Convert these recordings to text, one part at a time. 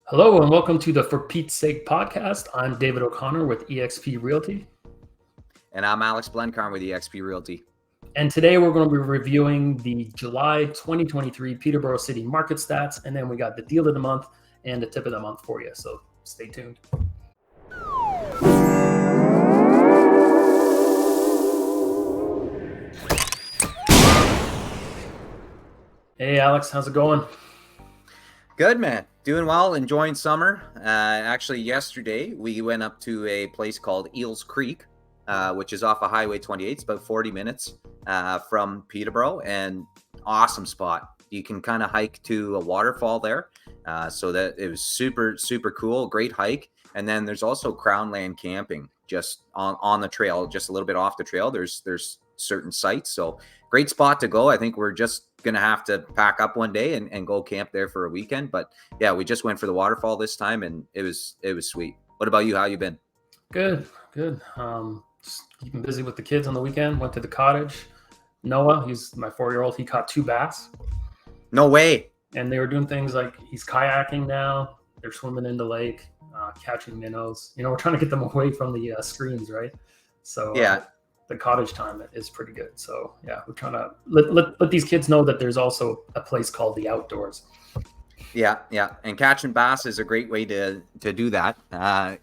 Hello and welcome to the For Pete's Sake podcast. I'm David O'Connor with eXp Realty. And I'm Alex Blencarn with eXp Realty. And today we're going to be reviewing the July 2023 Peterborough City Market Stats. And then we got the deal of the month and the tip of the month for you. So stay tuned. Hey, Alex, how's it going? Good, man. Doing well, enjoying summer. Actually, yesterday we went up to a place called Eels Creek, which is off of Highway 28. It's about 40 minutes from Peterborough, and awesome spot. You can kind of hike to a waterfall there, so that it was super, super cool. Great hike. And then there's also Crownland camping just on the trail, just a little bit off the trail. There's certain sites. So great spot to go. I think we're just going to have to pack up one day and go camp there for a weekend. But yeah, we just went for the waterfall this time and it was sweet. What about you? How you been? Good. Just keeping busy with the kids on the weekend. Went to the cottage. Noah, he's my 4-year-old. He caught 2 bass. No way. And they were doing things like he's kayaking now. They're swimming in the lake, catching minnows. We're trying to get them away from the screens, right? So yeah, the cottage time is pretty good. So yeah, we're trying to let these kids know that there's also a place called the outdoors. Yeah. And catching bass is a great way to do that.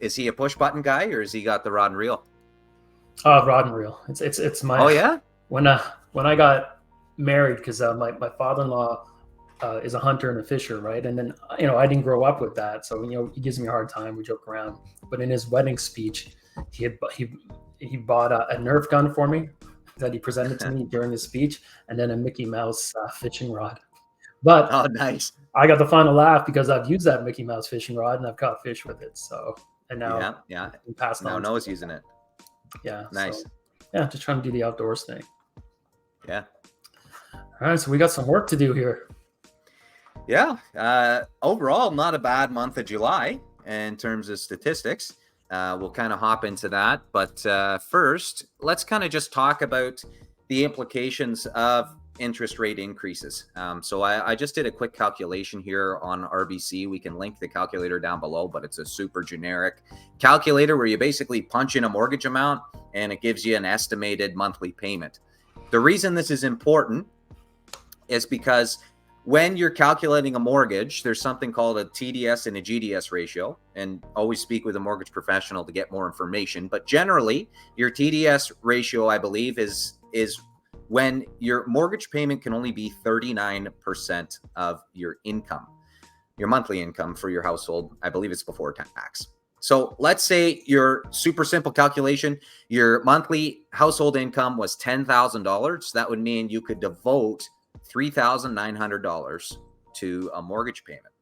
Is he a push button guy or has he got the rod and reel? Rod and reel. It's my. Oh yeah. When I got married, because my father-in-law is a hunter and a fisher, right? And then I didn't grow up with that, so he gives me a hard time. We joke around, but in his wedding speech, he bought a Nerf gun for me that he presented to me during his speech, and then a Mickey Mouse fishing rod. But oh, nice. I got the final laugh because I've used that Mickey Mouse fishing rod and I've caught fish with it. So and now we passed on. Noah's using it. Yeah, nice. So, yeah, just trying to do the outdoors thing. Yeah. All right, so we got some work to do here. Yeah. Overall, not a bad month of July in terms of statistics. We'll kind of hop into that. But first, let's kind of just talk about the implications of interest rate increases. So I just did a quick calculation here on RBC. We can link the calculator down below, but it's a super generic calculator where you basically punch in a mortgage amount and it gives you an estimated monthly payment. The reason this is important is because when you're calculating a mortgage, there's something called a TDS and a GDS ratio, and always speak with a mortgage professional to get more information. But generally, your TDS ratio, I believe, is when your mortgage payment can only be 39% of your income, your monthly income for your household. I believe it's before tax. So let's say your super simple calculation, your monthly household income was $10,000. That would mean you could devote $3,900 to a mortgage payment.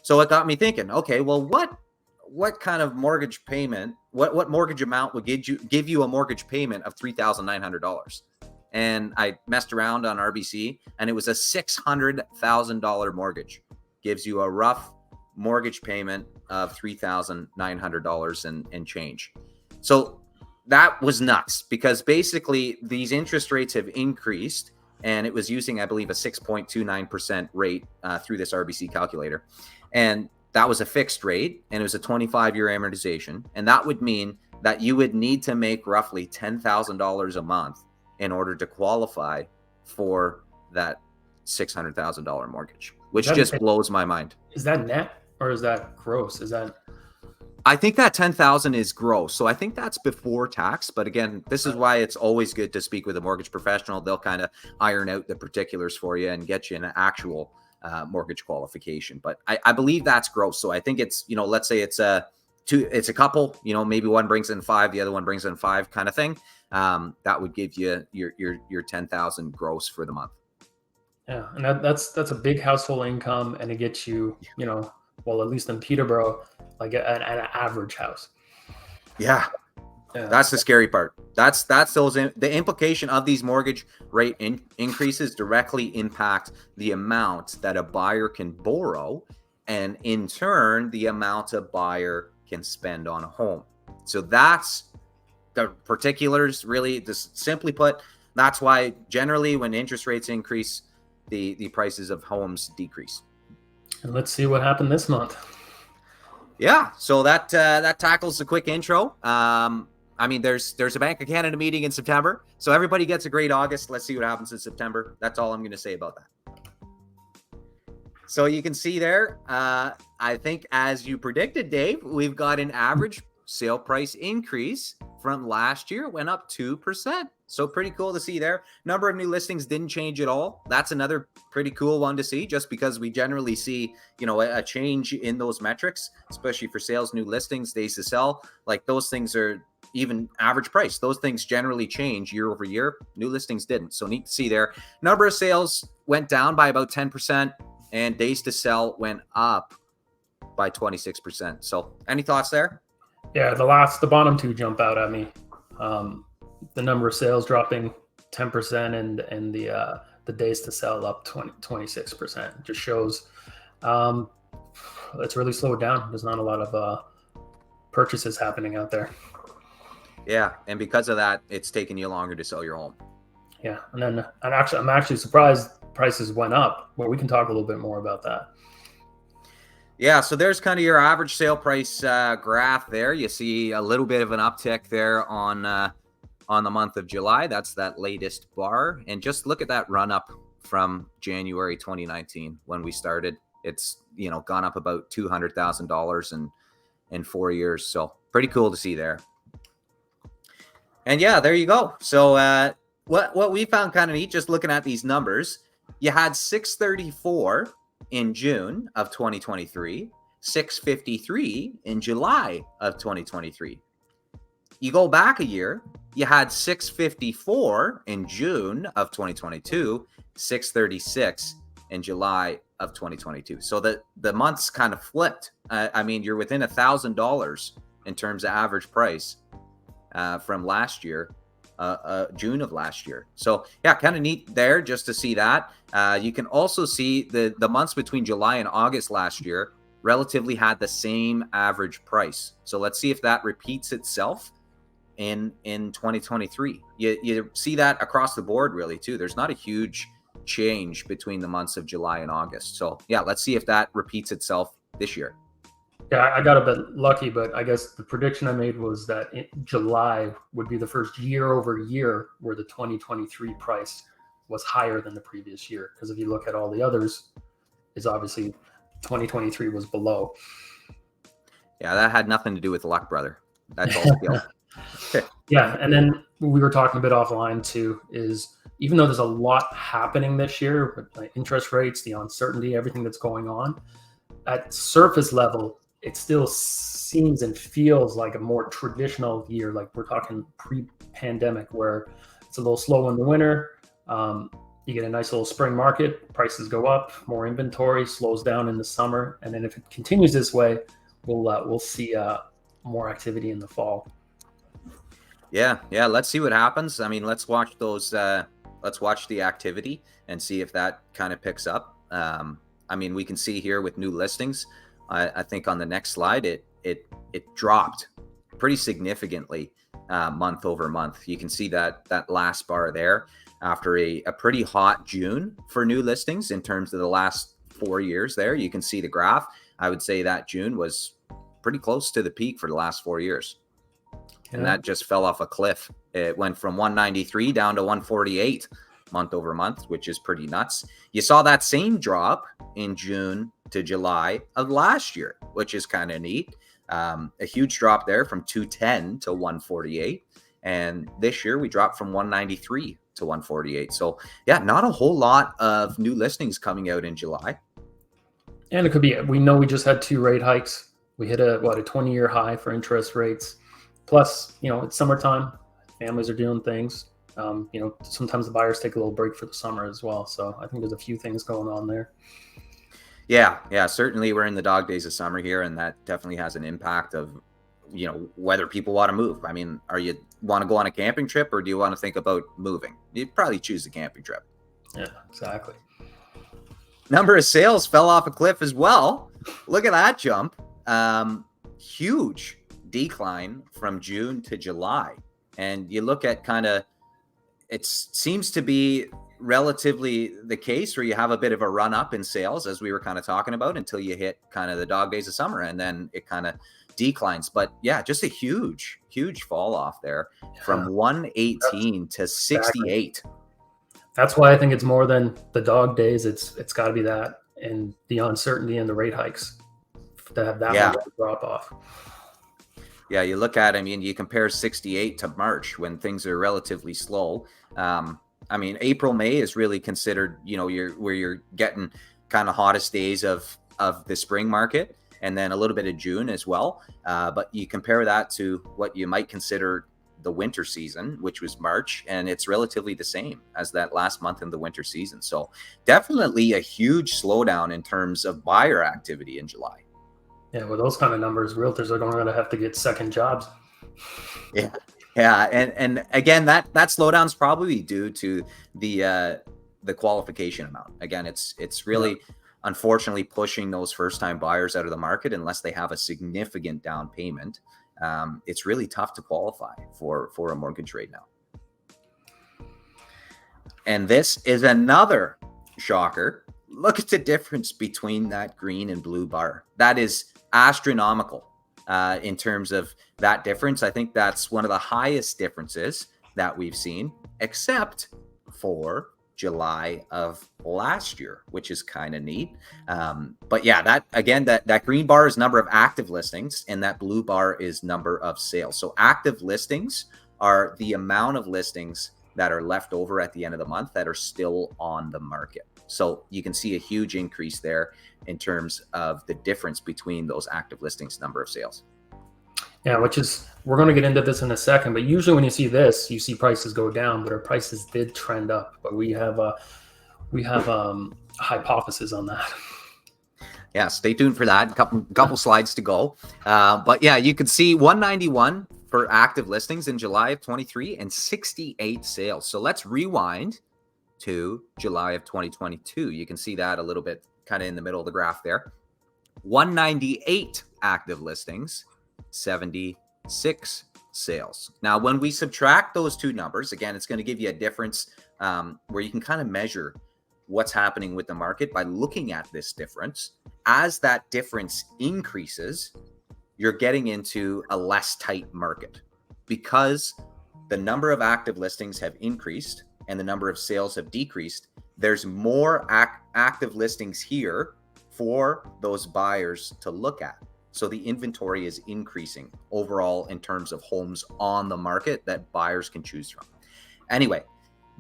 So it got me thinking, okay, well, what kind of mortgage payment, what mortgage amount would give you a mortgage payment of $3,900? And I messed around on RBC and it was a $600,000 mortgage. Gives you a rough mortgage payment of $3,900 and change. So that was nuts because basically these interest rates have increased. And it was using, I believe, a 6.29% rate through this RBC calculator. And that was a fixed rate, and it was a 25-year amortization. And that would mean that you would need to make roughly $10,000 a month in order to qualify for that $600,000 mortgage, which just blows my mind. Is that net or is that gross? I think that 10,000 is gross. So I think that's before tax. But again, this is why it's always good to speak with a mortgage professional. They'll kind of iron out the particulars for you and get you an actual mortgage qualification. But I believe that's gross. So I think it's, let's say it's a couple, maybe one brings in 5, the other one brings in 5 kind of thing. That would give you your 10,000 gross for the month. Yeah. And that's a big household income, and it gets you, well, at least in Peterborough, like an average house. Yeah. That's the scary part. That's the implication of these mortgage rate increases directly impact the amount that a buyer can borrow, and in turn, the amount a buyer can spend on a home. So that's the particulars, really, just simply put. That's why generally when interest rates increase, the prices of homes decrease. And let's see what happened this month. Yeah, so that tackles the quick intro. I mean, there's a Bank of Canada meeting in September, so everybody gets a great August. Let's see what happens in September. That's all I'm going to say about that. So you can see there, I think as you predicted, Dave, we've got an average sale price increase from last year, went up 2%. So pretty cool to see there. Number of new listings didn't change at all. That's another pretty cool one to see, just because we generally see, a change in those metrics, especially for sales, new listings, days to sell. Like those things are even average price. Those things generally change year over year. New listings didn't. So neat to see there. Number of sales went down by about 10%. And days to sell went up by 26%. So any thoughts there? Yeah, the bottom two jump out at me. The number of sales dropping 10% and the days to sell up 26% just shows it's really slowed down. There's not a lot of purchases happening out there. Yeah, and because of that, it's taking you longer to sell your home. Yeah, and I'm actually surprised prices went up, but we can talk a little bit more about that. Yeah, so there's kind of your average sale price graph there. You see a little bit of an uptick there on the month of July. That's that latest bar. And just look at that run up from January 2019 when we started. It's, gone up about $200,000 in 4 years. So pretty cool to see there. And yeah, there you go. So what we found kind of neat, just looking at these numbers, you had 634 in June of 2023, 653 in July of 2023. You go back a year, you had 654 in June of 2022, 636 in July of 2022. So the months kind of flipped. I mean, you're within $1,000 in terms of average price from last year. June of last year. So yeah, kind of neat there just to see that. You can also see the months between July and August last year relatively had the same average price. So let's see if that repeats itself in 2023. You see that across the board really too. There's not a huge change between the months of July and August. So yeah, let's see if that repeats itself this year. Yeah, I got a bit lucky, but I guess the prediction I made was that July would be the first year over year where the 2023 price was higher than the previous year. Because if you look at all the others, is obviously 2023 was below. Yeah, that had nothing to do with luck, brother. That's all skill. Yeah, and then we were talking a bit offline too, is even though there's a lot happening this year with the interest rates, the uncertainty, everything that's going on, at surface level, it still seems and feels like a more traditional year. Like we're talking pre-pandemic, where it's a little slow in the winter. You get a nice little spring market, prices go up, more inventory, slows down in the summer, and then if it continues this way, we'll see more activity in the fall. Yeah. Let's see what happens. I mean, let's watch those. Let's watch the activity and see if that kind of picks up. I mean, we can see here with new listings. I think on the next slide, it dropped pretty significantly month over month. You can see that last bar there after a pretty hot June for new listings in terms of the last 4 years there. You can see the graph. I would say that June was pretty close to the peak for the last 4 years. And that just fell off a cliff. It went from 193 down to 148 month over month, which is pretty nuts. You saw that same drop in June to July of last year, which is kind of neat. A huge drop there from 210 to 148. And this year we dropped from 193 to 148. So yeah, not a whole lot of new listings coming out in July. And it could be, we know we just had 2 rate hikes. We hit a 20-year high for interest rates. Plus, it's summertime. Families are doing things. Sometimes the buyers take a little break for the summer as well. So I think there's a few things going on there. Yeah. Certainly we're in the dog days of summer here, and that definitely has an impact of, whether people want to move. I mean, you want to go on a camping trip, or do you want to think about moving? You'd probably choose the camping trip. Yeah, exactly. Number of sales fell off a cliff as well. Look at that jump. Huge decline from June to July. And you look at it seems to be relatively the case where you have a bit of a run up in sales, as we were kind of talking about, until you hit kind of the dog days of summer, and then it kind of declines. But yeah, just a huge fall off there from 118 to 68. That's why I think it's more than the dog days. It's got to be that, and the uncertainty and the rate hikes to have that much drop off. Yeah, you look at, I mean, you compare 68 to March when things are relatively slow. I mean, April, May is really considered, you know, where you're getting kind of hottest days of the spring market, and then a little bit of June as well. But you compare that to what you might consider the winter season, which was March, and it's relatively the same as that last month in the winter season. So definitely a huge slowdown in terms of buyer activity in July. Yeah, with those kind of numbers, realtors are going to have to get second jobs. Yeah, and again, that slowdown is probably due to the qualification amount. Again, it's really unfortunately pushing those first-time buyers out of the market unless they have a significant down payment. It's really tough to qualify for a mortgage rate now. And this is another shocker. Look at the difference between that green and blue bar. That is astronomical in terms of that difference. I think that's one of the highest differences that we've seen, except for July of last year, which is kind of neat. But yeah, that green bar is number of active listings, and that blue bar is number of sales. So active listings are the amount of listings that are left over at the end of the month that are still on the market. So you can see a huge increase there in terms of the difference between those active listings, number of sales. Yeah, which is, we're going to get into this in a second, but usually when you see this, you see prices go down, but our prices did trend up. But we have a hypothesis on that. Yeah, stay tuned for that. Couple slides to go. But yeah, you can see 191 for active listings in July of 23 and 68 sales. So let's rewind to July of 2022. You can see that a little bit kind of in the middle of the graph there. 198 active listings, 76 sales. Now, when we subtract those two numbers, again, it's going to give you a difference where you can kind of measure what's happening with the market by looking at this difference. As that difference increases, you're getting into a less tight market because the number of active listings have increased and the number of sales have decreased. There's more active listings here for those buyers to look at. So the inventory is increasing overall in terms of homes on the market that buyers can choose from. Anyway,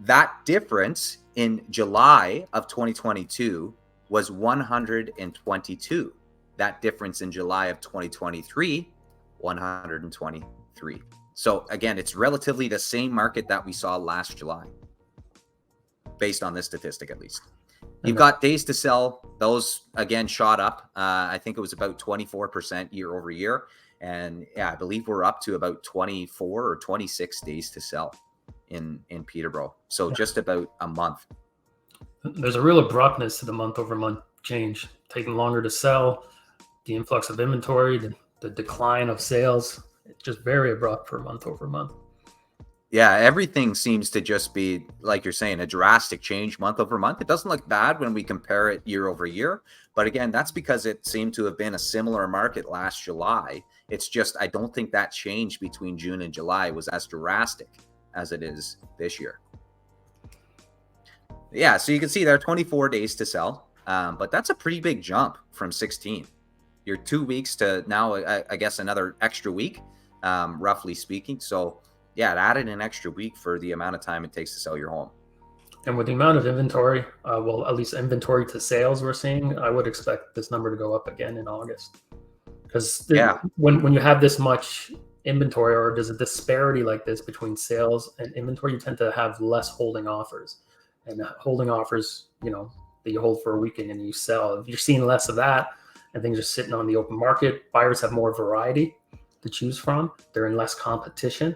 that difference in July of 2022 was 122. That difference in July of 2023, 123. So again, it's relatively the same market that we saw last July, based on this statistic at least. You've got days to sell. Those, again, shot up. I think it was about 24% year over year. And yeah, I believe we're up to about 24 or 26 days to sell in Peterborough. So just about a month. There's a real abruptness to the month over month change, taking longer to sell, the influx of inventory, the decline of sales. It's just very abrupt for month over month. Yeah, everything seems to just be, like you're saying, a drastic change month over month. It doesn't look bad when we compare it year over year. But again, that's because it seemed to have been a similar market last July. It's just, I don't think that change between June and July was as drastic as it is this year. Yeah, so you can see there are 24 days to sell. But that's a pretty big jump from 16. You're 2 weeks to now, I guess, another extra week, roughly speaking. So yeah, it added an extra week for the amount of time it takes to sell your home. And with the amount of inventory, well, at least inventory to sales we're seeing, I would expect this number to go up again in August. Because when you have this much inventory, or there's a disparity like this between sales and inventory, you tend to have less holding offers. And holding offers, that you hold for a weekend and you sell. If you're seeing less of that and things are sitting on the open market, buyers have more variety to choose from. They're in less competition.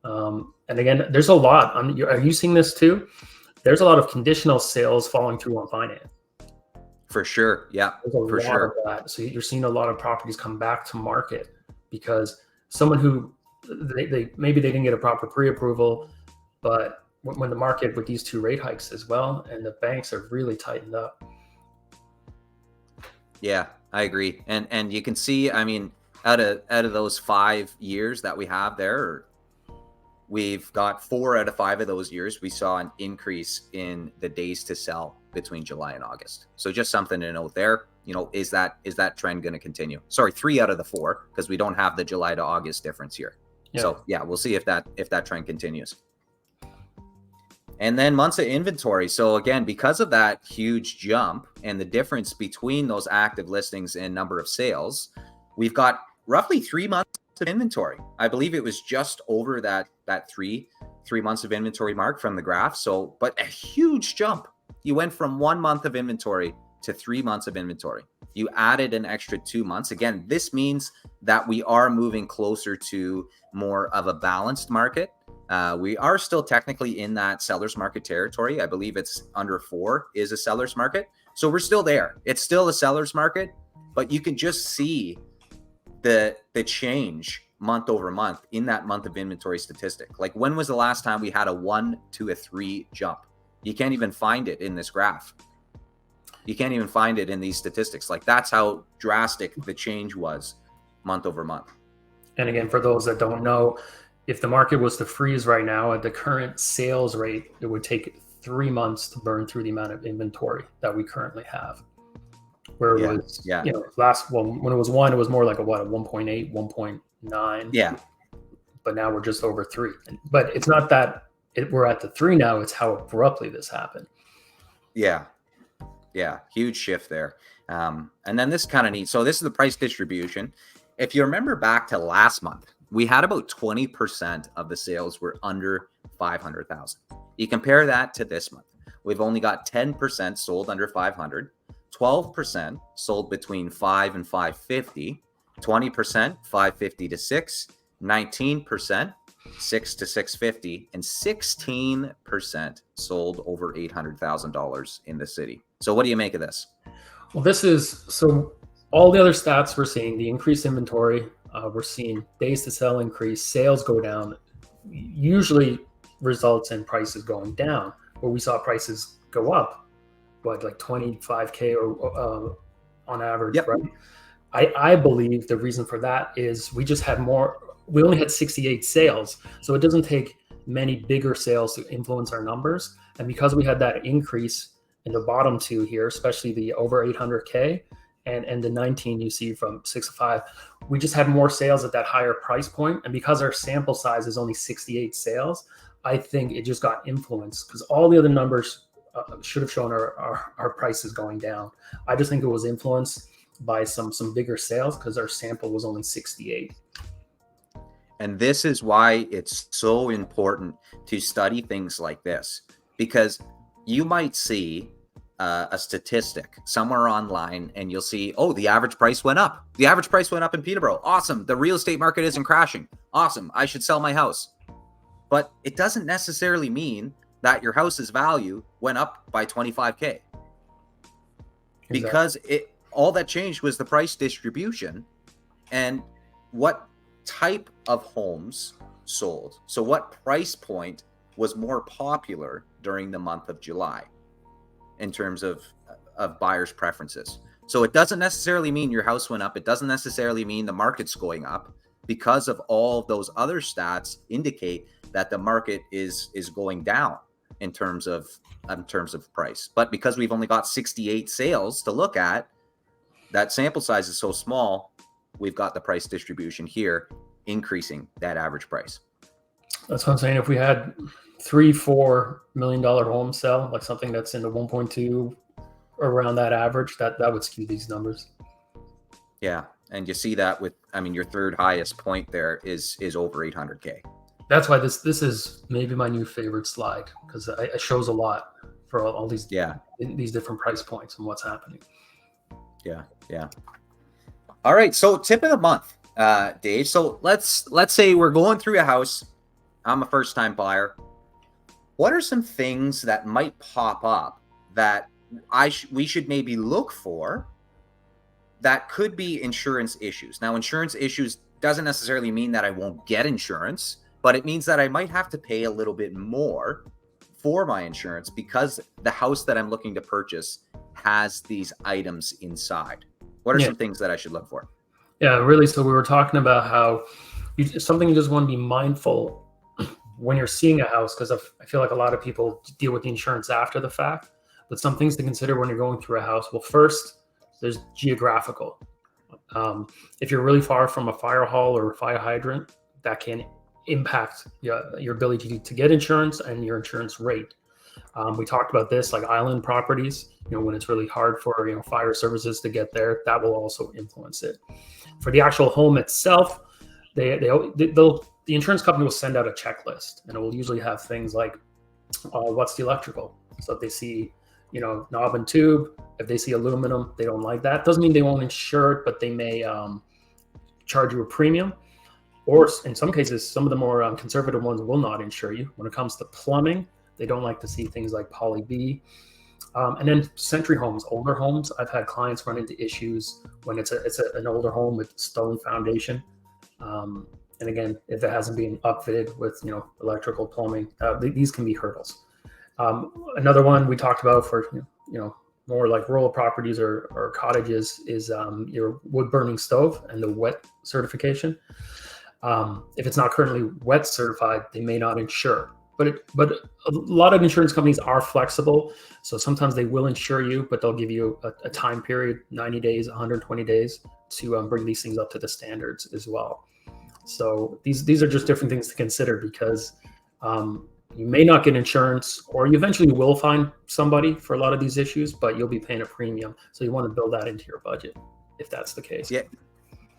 And again, there's a lot. Are you seeing this too? There's a lot of conditional sales falling through on finance. For sure. Yeah, for sure. Of that. So you're seeing a lot of properties come back to market because someone who maybe they didn't get a proper pre-approval, but when the market with these 2 rate hikes as well, and the banks are really tightened up. Yeah, I agree. And you can see, I mean, out of those 5 years that we have there, we've got 4 out of 5 of those years, we saw an increase in the days to sell between July and August. So just something to note there. You know, is that trend going to continue? Sorry, 3 out of the 4, because we don't have the July to August difference here. Yeah. So yeah, we'll see if that trend continues. And then months of inventory. So again, because of that huge jump and the difference between those active listings and number of sales, we've got roughly 3 months of inventory. I believe it was just over that three months of inventory mark from the graph. So, but a huge jump. You went from 1 month of inventory to 3 months of inventory. You added an extra 2 months. Again, this means that we are moving closer to more of a balanced market. We are still technically in that seller's market territory. I believe it's under 4 is a seller's market. So we're still there. It's still a seller's market, but you can just see the change month over month in that month of inventory statistic. Like, when was the last time we had a 1 to a 3 jump? You can't even find it in this graph. You can't even find it in these statistics. Like, that's how drastic the change was month over month. And again, for those that don't know, if the market was to freeze right now at the current sales rate, it would take 3 months to burn through the amount of inventory that we currently have. Where it was, you know, when it was 1, it was more like a 1.8, 1.9. Yeah. But now we're just over 3. But it's not that we're at the 3 now, it's how abruptly this happened. Yeah. Huge shift there. And then this kind of neat. So this is the price distribution. If you remember back to last month, we had about 20% of the sales were under 500,000. You compare that to this month. We've only got 10% sold under 500, 12% sold between 5 and 550, 20% 550 to 6, 19% 6 to 650, and 16% sold over $800,000 in the city. So what do you make of this? Well, this is, so all the other stats we're seeing, the increased inventory, we're seeing days to sell increase, sales go down, usually results in prices going down, where we saw prices go up, like 25K or on average, Yep. right? I believe the reason for that is we just had we only had 68 sales. So it doesn't take many bigger sales to influence our numbers. And because we had that increase in the bottom 2 here, especially the over 800K and the 19 you see from 6 to 5, we just had more sales at that higher price point. And because our sample size is only 68 sales, I think it just got influenced, because all the other numbers should have shown our prices going down. I just think it was influenced by some bigger sales because our sample was only 68. And this is why it's so important to study things like this, because you might see a statistic somewhere online and you'll see, oh, the average price went up. The average price went up in Peterborough. Awesome. The real estate market isn't crashing. Awesome. I should sell my house. But it doesn't necessarily mean that your house's value went up by 25K. Because all that changed was the price distribution and what type of homes sold. So what price point was more popular during the month of July in terms of buyers' preferences. So it doesn't necessarily mean your house went up. It doesn't necessarily mean the market's going up, because of all of those other stats indicate that the market is going down in terms of price. But because we've only got 68 sales to look at, that sample size is so small, we've got the price distribution here increasing that average price. That's what I'm saying. If we had $3-4 million home sell, like something that's in the 1.2 around that average, that would skew these numbers. Yeah, and you see that with, I mean, your third highest point there is over 800K. That's why this is maybe my new favorite slide, because it shows a lot for all these these different price points and what's happening. Yeah. All right, so tip of the month, Dave. So let's say we're going through a house. I'm a first-time buyer. What are some things that might pop up that we should maybe look for that could be insurance issues? Now, insurance issues doesn't necessarily mean that I won't get insurance, but it means that I might have to pay a little bit more for my insurance because the house that I'm looking to purchase has these items inside? What are Yeah. some things that I should look for? Yeah, really. So we were talking about how something you just want to be mindful when you're seeing a house, because I feel like a lot of people deal with the insurance after the fact. But some things to consider when you're going through a house. Well, first, there's geographical. If you're really far from a fire hall or a fire hydrant, that can impact your ability to get insurance and your insurance rate. We talked about this, like island properties. When it's really hard for fire services to get there, that will also influence it. For the actual home itself, the insurance company will send out a checklist, and it will usually have things like what's the electrical. So if they see knob and tube, if they see aluminum, they don't like that. Doesn't mean they won't insure it, but they may charge you a premium. Or in some cases, some of the more conservative ones will not insure you. When it comes to plumbing, they don't like to see things like poly B. And then century homes, older homes, I've had clients run into issues when it's an older home with stone foundation. And again, if it hasn't been upfitted with electrical, plumbing, these can be hurdles. Another one we talked about for more like rural properties or cottages is your wood burning stove and the wet certification. If it's not currently wet certified, they may not insure. But a lot of insurance companies are flexible. So sometimes they will insure you, but they'll give you a time period, 90 days, 120 days to bring these things up to the standards as well. So these are just different things to consider, because you may not get insurance, or you eventually will find somebody for a lot of these issues, but you'll be paying a premium. So you want to build that into your budget if that's the case.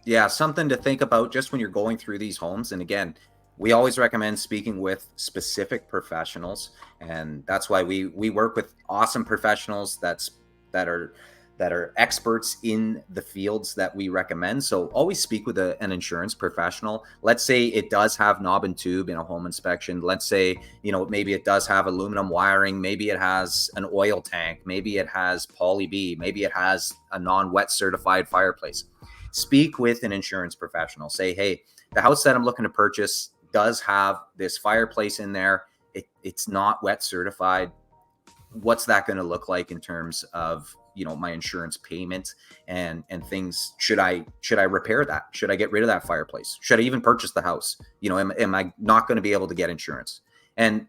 Yeah, something to think about just when you're going through these homes. And again, we always recommend speaking with specific professionals, and that's why we work with awesome professionals that are experts in the fields that we recommend. So always speak with an insurance professional. Let's say it does have knob and tube in a home inspection. Let's say maybe it does have aluminum wiring, maybe it has an oil tank, maybe it has poly B, maybe it has a non-wet certified fireplace. Speak with an insurance professional. Say, hey, the house that I'm looking to purchase does have this fireplace in there. It's not wet certified. What's that going to look like in terms of my insurance payment and things? Should I repair that? Should I get rid of that fireplace? Should I even purchase the house? Am I not going to be able to get insurance? And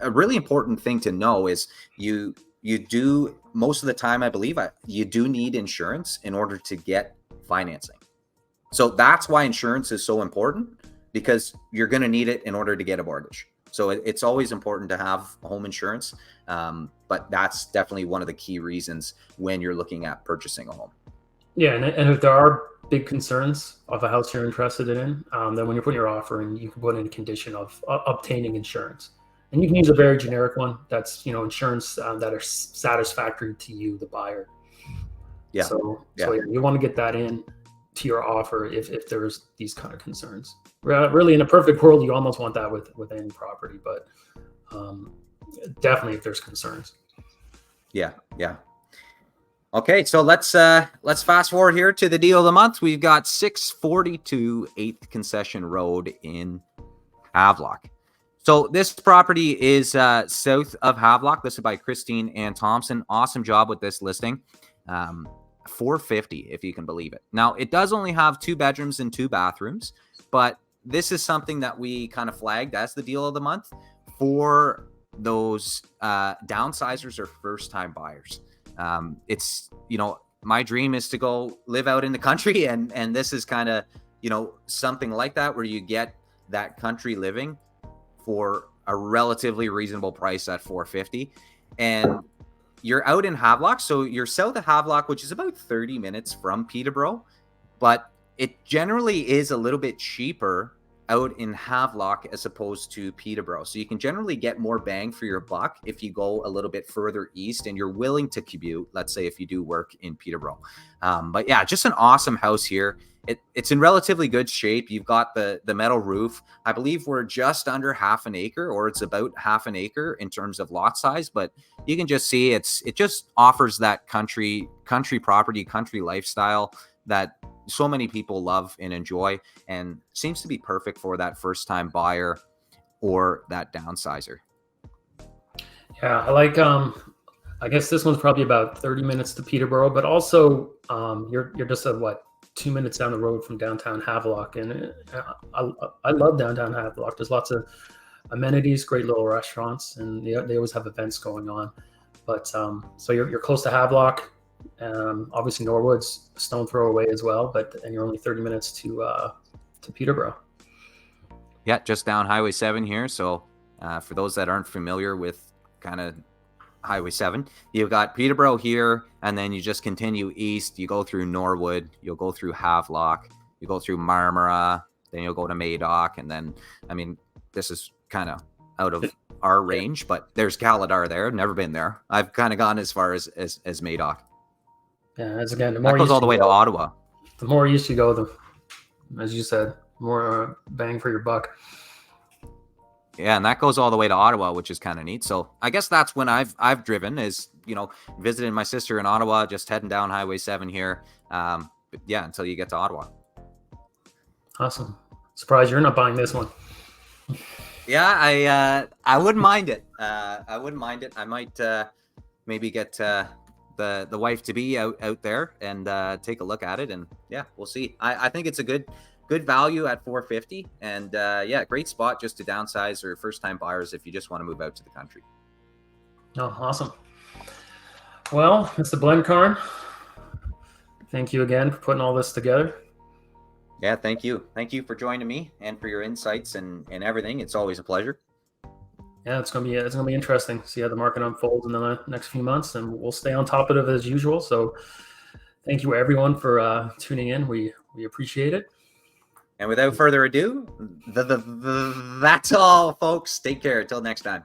a really important thing to know is you do, most of the time, I believe, you do need insurance in order to get financing. So that's why insurance is so important, because you're going to need it in order to get a mortgage. So it's always important to have home insurance. But that's definitely one of the key reasons when you're looking at purchasing a home. Yeah. And if there are big concerns of a house you're interested in, then when you're putting your offer in, you can put in a condition of obtaining insurance. And you can use a very generic one that's, insurance that are satisfactory to you, the buyer. Yeah. So you want to get that in to your offer if there's these kind of concerns. Really, in a perfect world, you almost want that with any property, but definitely if there's concerns. Yeah. Okay, so let's fast forward here to the deal of the month. We've got 642 8th Concession Road in Havelock. So this property is south of Havelock, listed by Christine Ann Thompson. Awesome job with this listing. $450, if you can believe it. Now, it does only have 2 bedrooms and 2 bathrooms, but this is something that we kind of flagged as the deal of the month for those downsizers or first-time buyers. It's, my dream is to go live out in the country, and this is kind of, something like that, where you get that country living for a relatively reasonable price at $450. And you're out in Havelock, so you're south of Havelock, which is about 30 minutes from Peterborough, but it generally is a little bit cheaper out in Havelock as opposed to Peterborough. So you can generally get more bang for your buck if you go a little bit further east and you're willing to commute, let's say if you do work in Peterborough. But yeah, just an awesome house here. It's in relatively good shape. You've got the metal roof. I believe we're just under half an acre, or it's about half an acre in terms of lot size, but you can just see it just offers that country property, country lifestyle that so many people love and enjoy, and seems to be perfect for that first time buyer or that downsizer. Yeah, I like. I guess this one's probably about 30 minutes to Peterborough, but also you're just what 2 minutes down the road from downtown Havelock, and I love downtown Havelock. There's lots of amenities, great little restaurants, and they always have events going on. But so you're close to Havelock. Obviously Norwood's a stone throw away as well, and you're only 30 minutes to Peterborough. Yeah, just down Highway 7 here. So for those that aren't familiar with kind of Highway 7, you've got Peterborough here, and then you just continue east. You go through Norwood, you'll go through Havelock, you go through Marmora, then you'll go to Madoc, and then, I mean, this is kind of out of our range, but there's Galadar there. Never been there. I've kind of gone as far as Madoc. Yeah, as again, the That more goes all the way to Ottawa. The more east you go, as you said, more bang for your buck. Yeah, and that goes all the way to Ottawa, which is kind of neat. So I guess that's when I've driven, is, you know, visiting my sister in Ottawa, just heading down Highway 7 here. But yeah, until you get to Ottawa. Awesome. Surprised you're not buying this one. Yeah, I wouldn't mind it. I wouldn't mind it. I might maybe get the wife to be out there and take a look at it, and yeah, we'll see. I think it's a good value at $450, and yeah, great spot just to downsize or first time buyers if you just want to move out to the country. Oh, awesome. Well, Mr. Blencarn, thank you again for putting all this together. Yeah, thank you for joining me and for your insights and everything. It's always a pleasure. Yeah, it's gonna be interesting. See how the market unfolds in the next few months, and we'll stay on top of it as usual. So, thank you everyone for tuning in. We appreciate it. And without further ado, that's all, folks. Take care. Until next time.